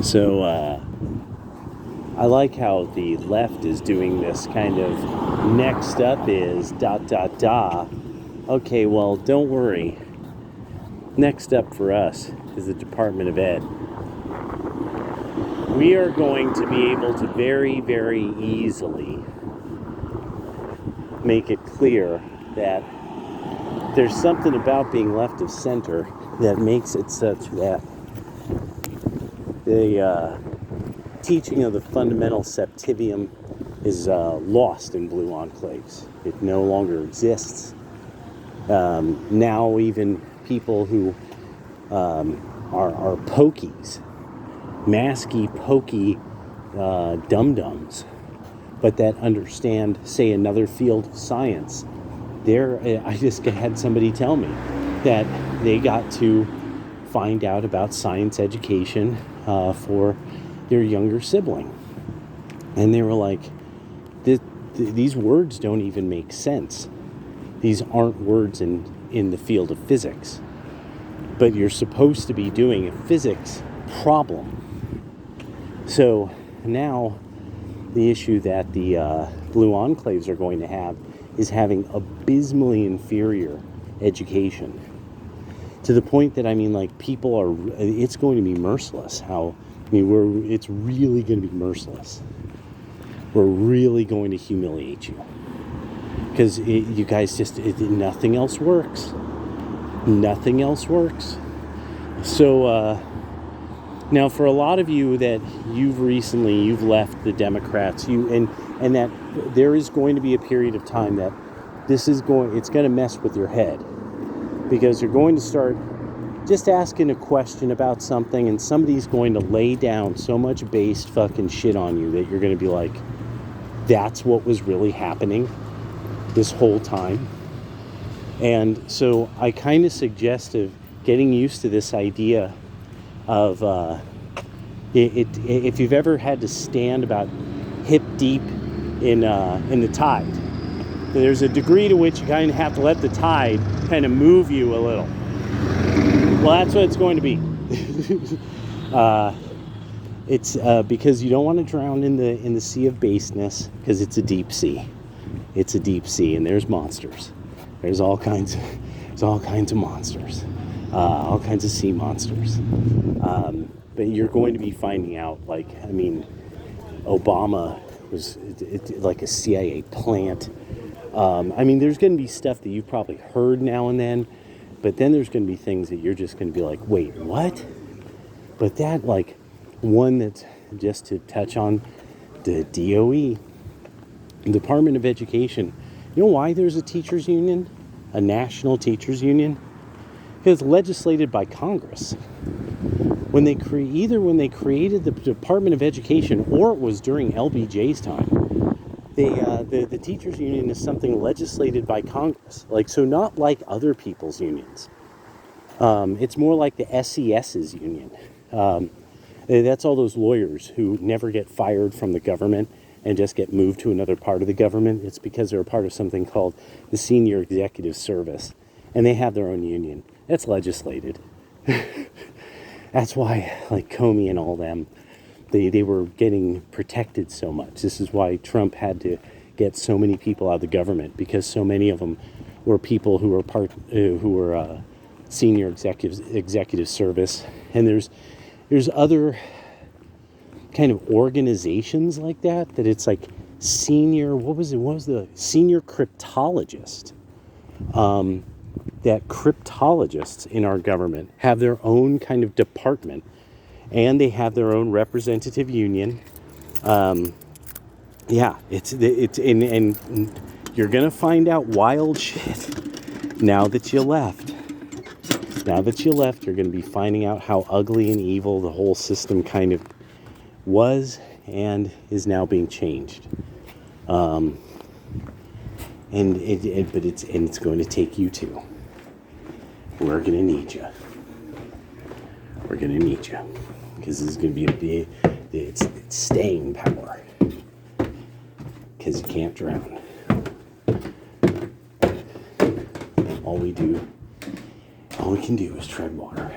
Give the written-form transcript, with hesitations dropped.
So I like how the left is doing this kind of next up is ... Okay, well, don't worry. Next up for us is the Department of Ed. We are going to be able to very, very easily make it clear that there's something about being left of center that makes it such that the teaching of the fundamental septivium is lost in blue enclaves. It no longer exists. Now even people who are pokies, masky, pokey dum-dums, but that understand, say, another field of science. I just had somebody tell me that they got to find out about science education for their younger sibling. And they were like, these words don't even make sense. These aren't words in the field of physics. But you're supposed to be doing a physics problem. So now the issue that the blue enclaves are going to have is having abysmally inferior education. To the point that, it's going to be merciless. It's really going to be merciless. We're really going to humiliate you. Because you guys nothing else works. Nothing else works. So, now for a lot of you that you've left the Democrats, and that there is going to be a period of time that it's going to mess with your head. Because you're going to start just asking a question about something, and somebody's going to lay down so much based fucking shit on you that you're going to be like, that's what was really happening this whole time. And so I kind of suggested getting used to this idea of if you've ever had to stand about hip deep in the tide, there's a degree to which you kind of have to let the tide kind of move you a little. Well, that's what it's going to be. It's because you don't want to drown in the sea of baseness, because it's a deep sea. It's a deep sea, and there's monsters. There's all kinds of monsters, all kinds of sea monsters. But you're going to be finding out, Obama was like a CIA plant. There's going to be stuff that you've probably heard now and then, but then there's going to be things that you're just going to be like, wait, what? But that, one that's just to touch on the DOE, Department of Education. You know why there's a teachers union, a national teachers union? Because it's legislated by Congress. When they created the Department of Education, or it was during LBJ's time, the teachers union is something legislated by Congress. So not like other people's unions. It's more like the SES's union. That's all those lawyers who never get fired from the government and just get moved to another part of the government. It's because they're a part of something called the Senior Executive Service, and they have their own union. That's legislated. That's why, Comey and all them, they were getting protected so much. This is why Trump had to get so many people out of the government, because so many of them were people who were Senior Executive Service. And there's other kind of organizations like that it's like senior, what was the senior cryptologist, that cryptologists in our government have their own kind of department, and they have their own representative union. It's and you're gonna find out wild shit now that you left. Now that you left, you're going to be finding out how ugly and evil the whole system kind of was and is now being changed. It's going to take you too. We're going to need you. We're going to need you, because this is going to be it's staying power, because you can't drown. All we can do is tread water.